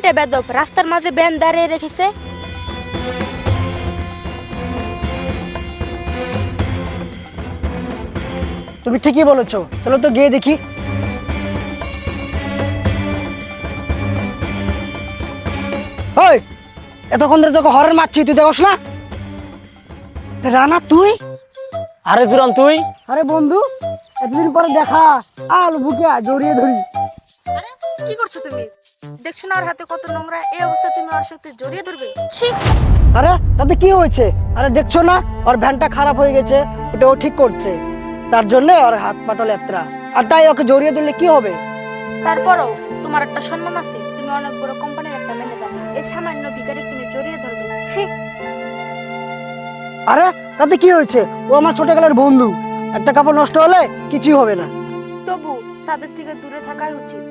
ছেলেটা বেদব রাস্তার মাঝে ভ্যান দাঁড়িয়ে রেখেছে। তুমি ঠিকই বলেছো, চলো তো গিয়ে দেখি। ওই এতক্ষণ ধরে তোকে হরেন মারছি, তুই দেখোস না? রানা তুই? আরে জুরান তুই? আরে বন্ধু, এতদিন পরে দেখা, আল বুকে জড়িয়ে ধরি। আরে কি করছো তুমি? দেখছো না ওর হাতে কত নোংরা, এই অবস্থা তুমি ওর সাথে জড়িয়ে ধরবে? ছি! আরে তাতে কি হয়েছে? আরে দেখছো না ওর ভ্যানটা খারাপ হয়ে গেছে, ওটা ও ঠিক করছে, তার জন্য ওর হাত পাটা লেত্রা, আর তাই ওকে জড়িয়ে ধরলে কি হবে? তারপরও তোমার একটা সম্মান আছে, তুমি অনেক বড় কোম্পানির একটা ম্যানেজার, এই সামান্য ভিখারি তুমি জড়িয়ে ধরবে? ছি! আরে তাতে কি হয়েছে? ও আমার ছোটবেলার বন্ধু, একটা কাপড় নষ্ট হলে কিছুই হবে না। তবু তাদের থেকে দূরে থাকাই উচিত।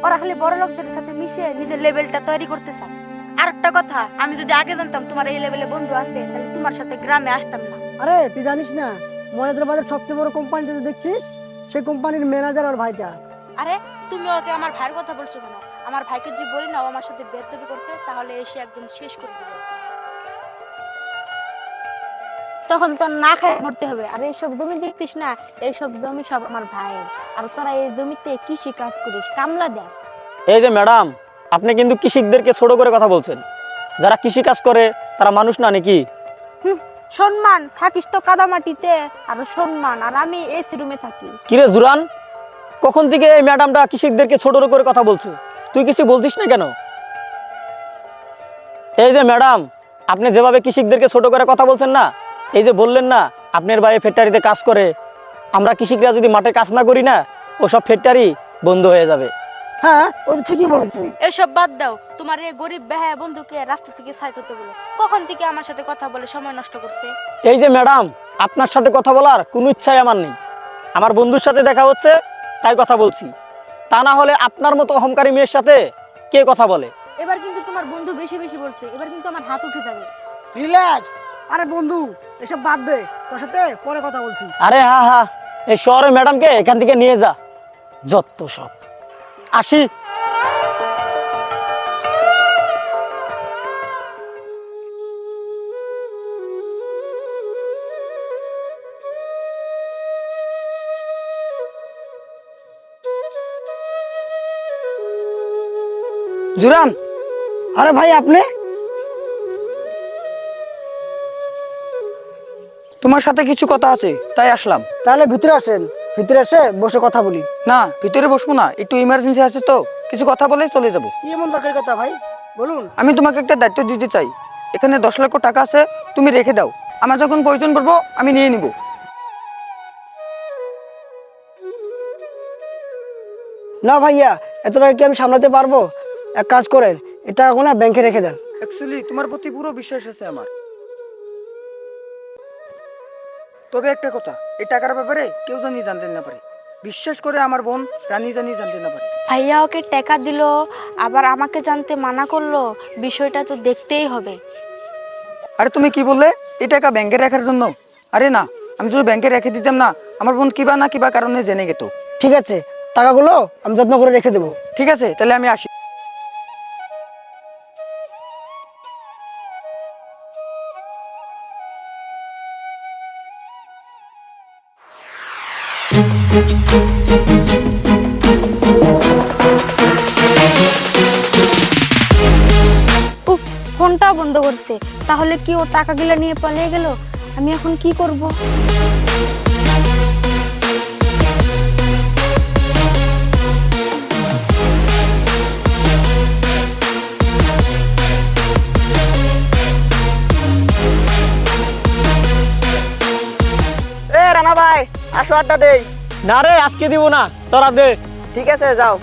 ওরা খালি বড় লোকদের সাথে মিশে নিজের লেভেলটা তৈরি করতে চায়। আর একটা কথা, আমি যদি আগে জানতাম তোমার এই লেভেলে বন্ধু আছে, তাহলে তোমার সাথে গ্রামে আসতাম না। আরে তুই জানিস না, মনেদের বাজার সবচেয়ে বড় কোম্পানিটা দেখছিস, সেই কোম্পানির ম্যানেজার আর ভাইটা। আরে তুমি ওকে আমার ভাইয়ের কথা বলছো কেন? আমার ভাইকে যদি বলি না ও আমার সাথে বেয়াদবি করছে, তাহলে এসে একদম শেষ করে দেবে। তখন তো না খায় মরতে হবে। আর এইসব জমি দেখতিস না, এইসব জমি সব আমার ভাইয়ের। আর তোরা এই জমিতে কৃষি কাজ করিস, কামলা দেয়। এই যে ম্যাডাম, আপনি কিন্তু কৃষকদেরকে ছোট করে কথা বলছেন। যারা কৃষি কাজ করে তারা মানুষ না নাকি? সম্মান থাকিস তো কাদামাটিতে, আর সম্মান, আর আমি এসি রুমে থাকি। কিরে জুরান, কখন থেকে এই ম্যাডামটা কৃষকদেরকে ছোট করে কথা বলছে? তুই কিছু বলতিস না কেন? এই যে ম্যাডাম, আপনি যেভাবে কৃষকদেরকে ছোট করে কথা বলছেন না, এই যে বললেন না আপনার ভাই ফ্যাক্টরিতে কাজ করে, আমরা কৃষকরা যদি মাঠে কাজ না করি না, ওসব ফ্যাক্টরি বন্ধ হয়ে যাবে। হ্যাঁ ও তো ঠিকই বলেছে। এসব বাদ দাও, তোমার এই গরিব বেহায়া বন্ধুকে রাস্তা থেকে সাইড হতে বলো। কখন থেকে আমার সাথে কথা বলে সময় নষ্ট করছে? এই যে ম্যাডাম, আপনার সাথে কথা বলার কোনো ইচ্ছাই আমার নেই। আমার বন্ধুর সাথে দেখা হচ্ছে তাই কথা বলছি, তা না হলে আপনার মতো অহংকারী মেয়ের সাথে কে কথা বলে? এবার কিন্তু তোমার বন্ধু বেশি বেশি বলছে, এবার কিন্তু আমার হাত উঠে যাবে। রিল্যাক্স। আরে বন্ধু এসব বাদ দে, তোর সাথে পরে কথা বলছি। আরে হ্যাঁ হ্যাঁ, এই শহরের ম্যাডামকে এখান থেকে নিয়ে যা, যত সব। আসি। জুরান, আরে ভাই আপনি? তোমার সাথে কিছু কথা আছে তাই আসলাম। তাহলে ভিতরে আসেন, ভিতরে এসে বসে কথা বলি। না, ভিতরে বসবো না, একটু ইমার্জেন্সি আছে তো, কিছু কথা বলে চলে যাব। কি এমন দরকারি কথা ভাই, বলুন। আমি তোমাকে একটা দায়িত্ব দিতে চাই। এখানে 10 লক্ষ টাকা আছে, তুমি রেখে দাও, আমার যখন প্রয়োজন পড়বো আমি নিয়ে নিব। না ভাইয়া, এত টাকা কি আমি সামলাতে পারবো? এক কাজ করেন, এটা এখন না ব্যাংকে রেখে দেন। অ্যাকচুয়ালি তোমার প্রতি পুরো বিশ্বাস আছে আমার। তবে একটা কথা, এই টাকার ব্যাপারে কেউ জানি জানতে না পারে, বিশ্বাস করে আমার বোন রানী জানি জানতে না পারে। ভাইয়া ওকে টাকা দিল, আবার আমাকে জানতে মানা করলো, বিষয়টা তো দেখতেই হবে। আরে তুমি কি বললে, এই টাকা ব্যাংকে রাখার জন্য? আরে না, আমি যদি ব্যাংকে রেখে দিতাম না, আমার বোন কিবা না কিবা কারণে জেনে যেত। ঠিক আছে, টাকাগুলো আমি যত্ন করে রেখে দেবো। ঠিক আছে, তাহলে আমি আসি। উফ, ফোনটা বন্ধ করছে। তাহলে কি ও টাকাগুলো নিয়ে পালিয়ে গেল? আমি এখন কি করব? এ রানা ভাই, আসো আড্ডা দেই। না রে, আজকে দিব না, তোরা দে। ঠিক আছে, যাও।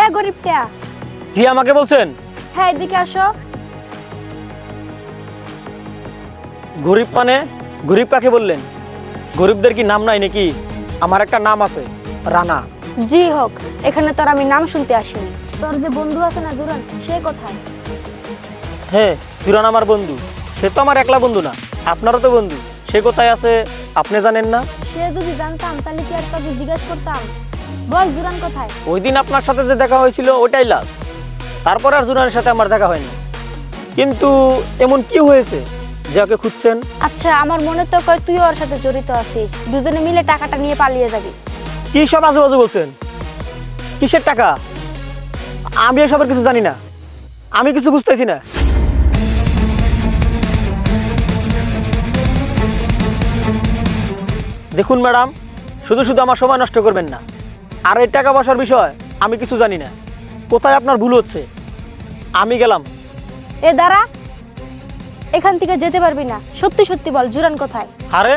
এ গরিবটা, জি আমাকে বলছেন? হ্যাঁ এদিকে আসো। গরিব মানে? গরিব কাকে বললেন? গরিবদের কি নাম নাই নাকি? আমার একটা নাম আছে, রানা। জি হোক, এখানে তোর আমি নাম শুনতে আসিনি। তোর যে বন্ধু আছে না জুরান, সে কোথায়? হ্যাঁ, জুরান আমার বন্ধু। সে তো আমার একলা বন্ধু না, আপনারও তো বন্ধু। সে কোথায় আছে আপনি জানেন না? সে যদি জানতাম তাহলে কি আর তোকে জিজ্ঞাসা করতাম? বল জুরান কোথায়? ওই দিন আপনার সাথে যে দেখা হয়েছিল ওটাই লাস্ট। তারপরে আর জুনানের সাথে আমার দেখা হয়নি। কিন্তু এমন কি হয়েছে যে ওকে খুঁজছেন? আচ্ছা, আমার মনে তো কয় তুই ওর সাথে জড়িত আছিস, দুজনে মিলে টাকাটা নিয়ে পালিয়ে যাবি। কি সব আজে বাজে বলছেন? কিসের টাকা? আমি এসবের কিছু জানি না, আমি কিছু বুঝতেছি না। দেখুন ম্যাডাম, শুধু শুধু আমার সময় নষ্ট করবেন না। আর এই টাকা পয়সার বিষয় আমি কিছু জানি না। কোথায় আপনার ভুল হচ্ছে? আমি গেলাম। এ দাঁড়া, এখান থেকে যেতে পারবি না। সত্যি সত্যি বল, জুরান কোথায়? আরে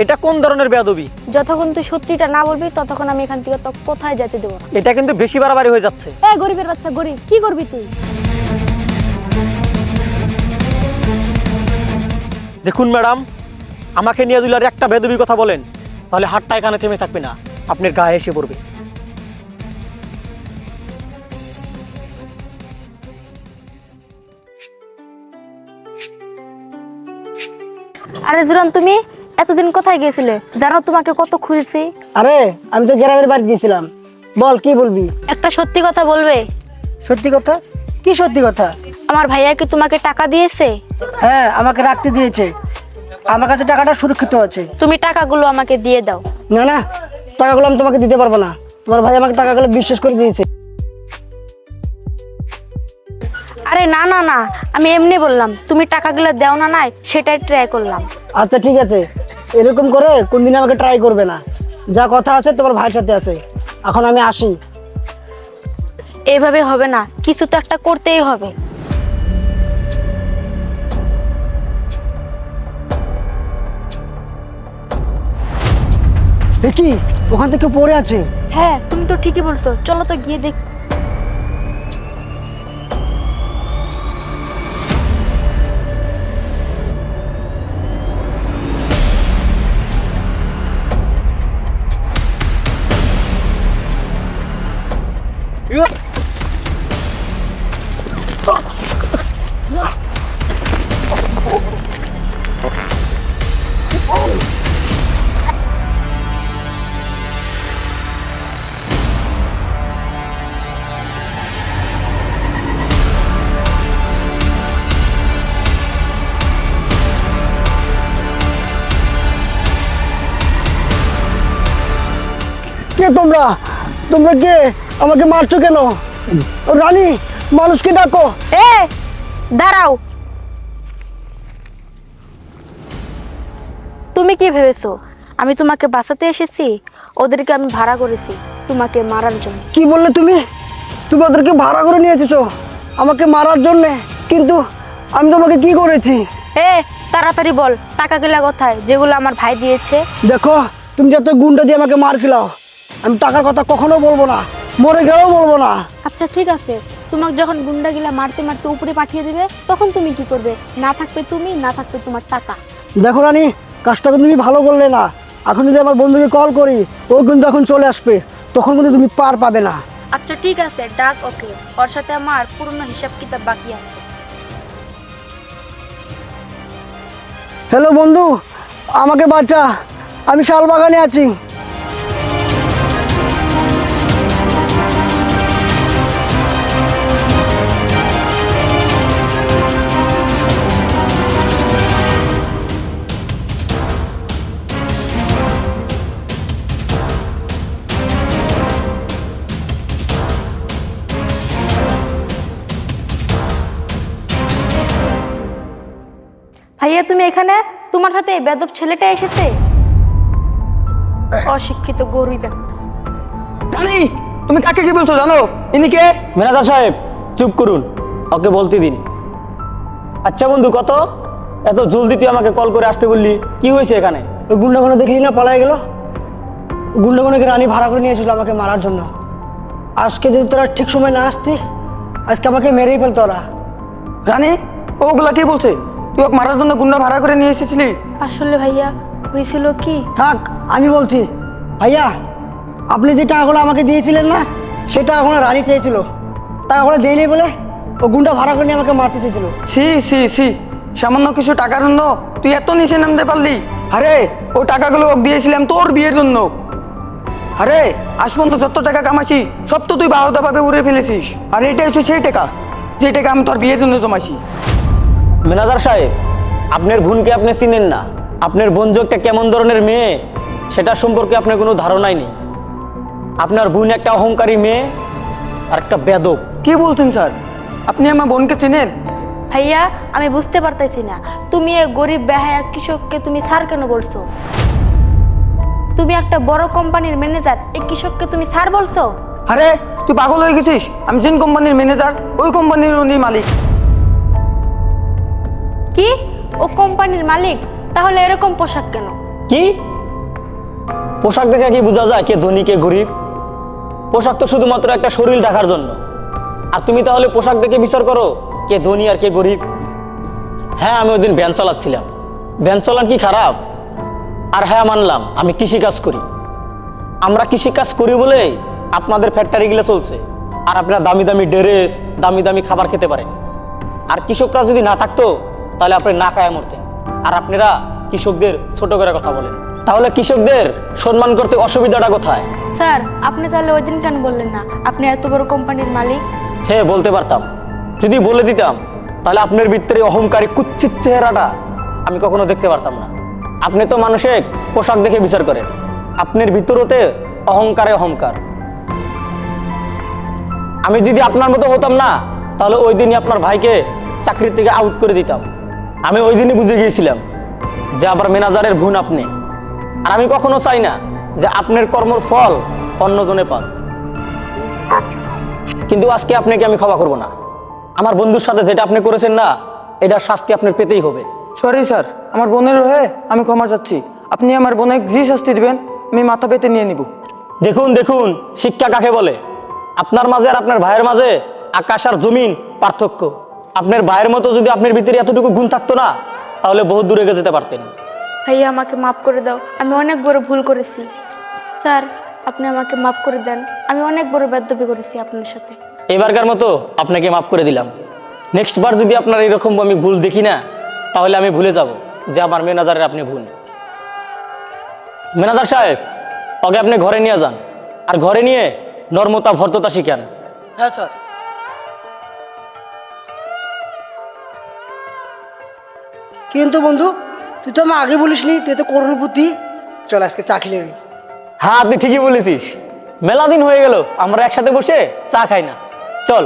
এটা কোন ধরনের বেয়াদবি? যতক্ষণ তুই সত্যিটা না বলবি ততক্ষণ আমি এখান থেকে তো কোথায় যেতে দেবো না। এটা কিন্তু বেশি বাড়াবাড়ি হয়ে যাচ্ছে। এ গরিবের বাচ্চা গরিব, কি করবি তুই? দেখুন ম্যাডাম, আমাকে নিয়ে যদি আর একটা বেয়াদবি কথা বলেন তাহলে হাতটা এখানে থেমে থাকবে না, আপনার গায়ে এসে পড়বে। আরে জুরান, তুমি এতদিন কোথায় গিয়েছিলে? জানো তোমাকে কত খুঁজেছি। আরে আমি তো গ্রামের বাড়ি গিয়েছিলাম। বল কি বলবি? একটা সত্যি কথা বলবে? সত্যি কথা? কি সত্যি কথা? আমার ভাইয়া কি তোমাকে টাকা দিয়েছে? হ্যাঁ, আমাকে রাখতে দিয়েছে। আমার কাছে টাকাটা সুরক্ষিত আছে। তুমি টাকাগুলো আমাকে দিয়ে দাও। না না, টাকাগুলো আমি তোমাকে দিতে পারবো না। তোমার ভাই আমাকে টাকাগুলো বিশ্বাস করে দিয়েছে। আরে না না না, আমি এমনি বললাম, তুমি টাকাগুলো দাও না, নাই সেটাই ট্রাই করলাম। আচ্ছা ঠিক আছে, এরকম করে কোনদিন আমাকে ট্রাই করবে না। যা কথা আছে তোমার ভাইয়ের সাথে আছে। এখন আমি আসি। এভাবে হবে না, কিছু তো একটা করতেই হবে। দেখি ওখান থেকে পড়ে আছে। হ্যাঁ, তুমি তো ঠিকই বলছো, চলো তো গিয়ে দেখ। কে তোমরা? তোমরা কে? আমাকে মারছো কেন? রানী, মানুষকে ডাকো। এ দাঁড়াও, তুমি কি ভেবেছো আমি তোমাকে বাঁচাতে এসেছি? ওদেরকে আমি ভাড়া করেছি তোমাকে মারার জন্য। কি বললে তুমি? তুমি ওদেরকে ভাড়া করে নিয়ে এসেছো আমাকে মারার জন্যে? কিন্তু আমি তোমাকে কি করেছি? এ তাড়াতাড়ি বল, টাকাগুলা কোথায় যেগুলো আমার ভাই দিয়েছে? দেখো, তুমি যত গুন্ডা দিয়ে আমাকে মার খেলাও, আমি টাকার কথা কখনো বলবো না, মরে গেলেও বলবো না। আচ্ছা ঠিক আছে, তোমাকে যখন গুন্ডাগুলা মারতে মারতে উপরে পাঠিয়ে দিবে তখন তুমি কি করবে? না থাকবে তুমি, না থাকবে তোমার টাকা। দেখো রানী, কাজটা কিন্তু তুমি ভালো করলে না। এখন যদি আমার বন্ধুকে কল করি, ও কিন্তু এখন চলে আসবে, তখন কিন্তু তুমি পার পাবে না। আচ্ছা ঠিক আছে, ডাক ওকে, ওর সাথে আমার পুরনো হিসাব কিতাব বাকি আছে। হ্যালো বন্ধু, আমাকে বাঁচা, আমি শালবাগানে আছি। ভাইয়া তুমি এখানে? তোমার হাতে এই বেদব ছেলেটা এসেছে? অশিক্ষিত গরিব একটা। রানী, তুমি কাকে কি বলছো জানো? ইনি কে? ম্যানেজার সাহেব চুপ করুন, ওকে বলতে দিন। আচ্ছা বন্ধু, কত এত জলদি তুই আমাকে কল করে আসতে বললি, কি হয়েছে এখানে? ওই গুন্ডাগুলো দেখলি না, পালাই গেল। গুন্ডাগুলোকে রানী ভাড়া করে নিয়ে এসেছিল আমাকে মারার জন্য। আজকে যদি তোরা ঠিক সময় না আসতি, আজকে আমাকে মেরেই ফেলতো ওরা। রানী, ওগুলা কি বলছে? তুই ওকে মারার জন্য গুন্ডা ভাড়া করে নিয়ে এসেছিলি? আসলে ভাইয়া হয়েছিল কি, থাক, আমি বলছি। ভাইয়া, আপনি যে টাকাগুলো আমাকে দিয়েছিলেন না, সেই টাকাগুলো রানী চেয়েছিল। টাকাগুলো দেয়নি বলে ও গুন্ডা ভাড়া করে নিয়ে আমাকে মারতে চেয়েছিল। সি সি সি, সামান্য কিছু টাকার জন্য তুই এত নিচে নামতে পারলি? আরে ও টাকাগুলো ওকে দিয়েছিলাম তোর বিয়ের জন্য। আরে আজ পর্যন্ত যত টাকা কামাইছি সব তো তুই বারোদাভাবে উড়ে ফেলেছিস। আর এটা হচ্ছে সেই টাকা যে টাকা আমি তোর বিয়ের জন্য জমাইছি। ম্যানেজার সাহেব, আপনার বোনকে আপনি চিনেন না। আপনার বোন যে একটা কেমন ধরনের মেয়ে সেটা সম্পর্কে আপনার কোনো ধারণাই নেই। আপনার বোন একটা অহংকারী মেয়ে আর একটা বেদক। কি বলছেন স্যার? আপনি আমার বোনকে চেনেন? ভাইয়া আমি বুঝতে পারতেছি না, তুমি এই গরিব বেহায়া কৃষককে তুমি স্যার কেন বলছো? তুমি একটা বড় কোম্পানির ম্যানেজার, এই কৃষককে তুমি স্যার বলছো? আরে তুই পাগল হয়ে গেছিস? আমি যেন কোম্পানির ম্যানেজার ওই কোম্পানির উনি মালিক। কি? ও কোম্পানির মালিক? তাহলে এরকম পোশাক কেন? কি পোশাক দেখে কি বোঝা যায় কে ধনী কে গরিব? পোশাক তো শুধুমাত্র একটা শরীর ঢাকার জন্য। আর তুমি তাহলে পোশাক দেখে বিচার করো কে ধনী আর কে গরিব? হ্যাঁ, আমি ওই দিন ভ্যান চালাচ্ছিলাম। ভ্যান চালান কি খারাপ? আর হ্যাঁ, মানলাম আমি কৃষিকাজ করি। আমরা কৃষিকাজ করি বলেই আপনাদের ফ্যাক্টরিগুলো চলছে। আর আপনারা দামি দামি ড্রেস, দামি দামি খাবার খেতে পারেন। আর কৃষকরা যদি না থাকতো তাহলে আপনি না খায় মরতেন। আর আপনারা কৃষকদের ছোট করে কথা বলেন। তাহলে কৃষকদের সম্মান করতে অসুবিধাটা কোথায়? স্যার আপনি তাহলে ওই দিন কেন বললেন না আপনি এত বড় কোম্পানির মালিক? হ্যাঁ, বলতে পারতাম। যদি বলে দিতাম তাহলে আপনার ভিতরে অহংকারী কুৎসিত চেহারাটা আমি কখনো দেখতে পারতাম না। আপনি তো মানুষের পোশাক দেখে বিচার করেন, আপনার ভিতরতে অহংকারে অহংকার। আমি যদি আপনার মতো হতাম না তাহলে ওই দিনই আপনার ভাইকে চাকরির থেকে আউট করে দিতাম। আমি ওই দিনই বুঝে গিয়েছিলাম যে আবার ম্যানেজারের বোন আপনি। আর আমি কখনো চাই না যে আপনার কর্মর ফল অন্যজনে পাক। কিন্তু আজকে আপনাকে আমি ক্ষমা করব না। আমার বন্ধুর সাথে যেটা আপনি করেছেন না, এটার শাস্তি আপনার পেতেই হবে। সরি স্যার, আমার বোনের হয়ে আমি ক্ষমা চাচ্ছি। আপনি আমার বোনের যে শাস্তি দিবেন আমি মাথা পেতে নিয়ে নিব। দেখুন দেখুন, শিক্ষা কাকে বলে? আপনার মাঝে আর আপনার ভাইয়ের মাঝে আকাশ আর জমিন পার্থক্য। আপনার ভাইয়ের মতো যদি আপনার ভিতরে এতটুকু গুণ থাকতো না তাহলে বহু দূরে এগিয়ে যেতে পারতেন। ভাইয়া আমাকে মাফ করে দাও, আমি অনেক বড় ভুল করেছি। স্যার আপনি আমাকে মাফ করে দেন, আমি অনেক বড় বেয়াদবি করেছি আপনার সাথে। এবারকার মতো আপনাকে মাফ করে দিলাম। নেক্সট বার যদি আপনার এরকম আমি ভুল দেখি না তাহলে আমি ভুলে যাব যে আমার ম্যানেজারের আপনি ভুল। ম্যানেজার সাহেব, ওকে আপনি ঘরে নিয়ে যান। আর ঘরে নিয়ে নর্মতা ভর্ততা শিখান। হ্যাঁ স্যার। কিন্তু বন্ধু, তুই তো আমার আগে বলিসনি তুই তো করোড়পতি। চল আজকে চা খেলে নিই। হ্যাঁ, আপনি ঠিকই বলেছিস। মেলা দিন হয়ে গেল আমরা একসাথে বসে চা খাই না। চল।